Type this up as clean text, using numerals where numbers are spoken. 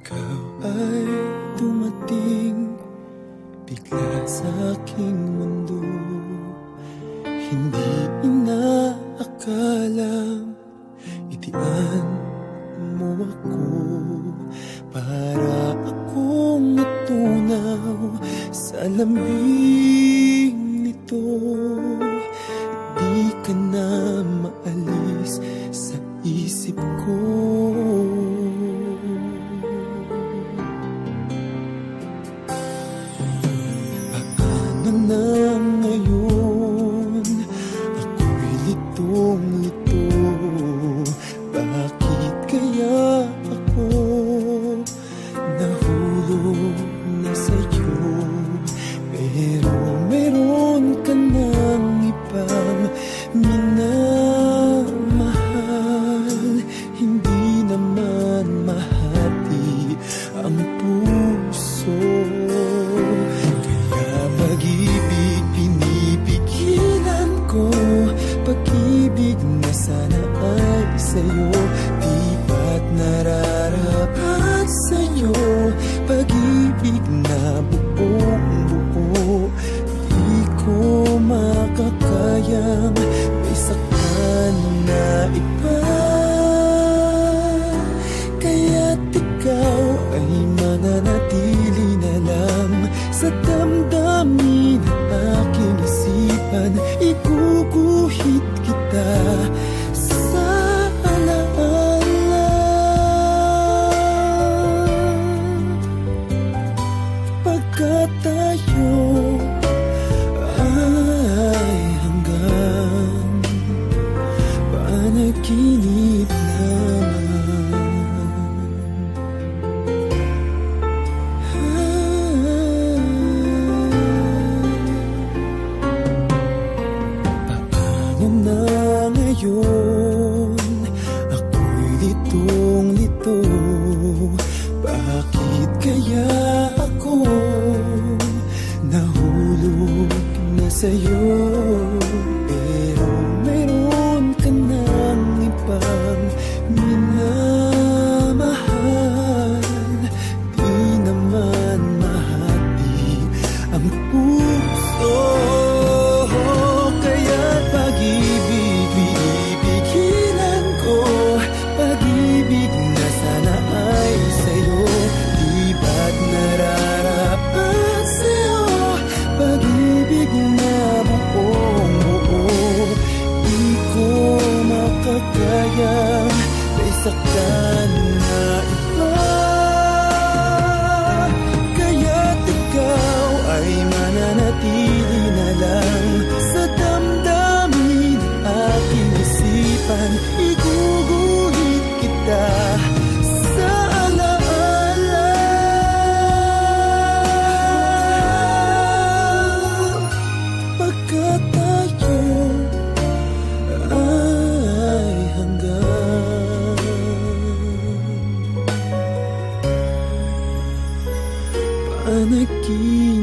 Ikaw ay dumating bigla sa aking mundo. Hindi inaakalang itian mo ako. Para akong natunaw sa lamig nito. Di ka na maalis sa isip ko. Paano na ngayon? Ako'y litong-lito. Bakit kaya ako nahulog na sa'yo? Pero meron ka ng ibang minamahal. Hindi naman mahati ang puso. Kaya pag-ibig pinipigilan ko. Pag-ibig na sana ay sa'yo. Di ba't nararapat sa'yo? Pag-ibig na buong-buo. Di ko makakayang may saktan na iba. Kaya't ikaw ay mananatili na lang sa damdamin ng aking isipan. Iguguhit kita sa alaala. Pagkat tayo ay hanggang panaginip na ngayon. Ako'y litong-lito. Bakit kaya ako nahulog na sa'yo? Pero mayroon ka ng ibang minamahal. Di naman mahati ang puso. Pag-ibig na sana ay sa'yo. Di ba't nararapat sa'yo? Pag-ibig na buong-buo. Di ko makakayang may saktan na iba. Kaya't ikaw ay mananatili na lang sa damdamin aking isipan. Iguguhit kita sa alaala. Pagkat tayo ay hanggang panaginip.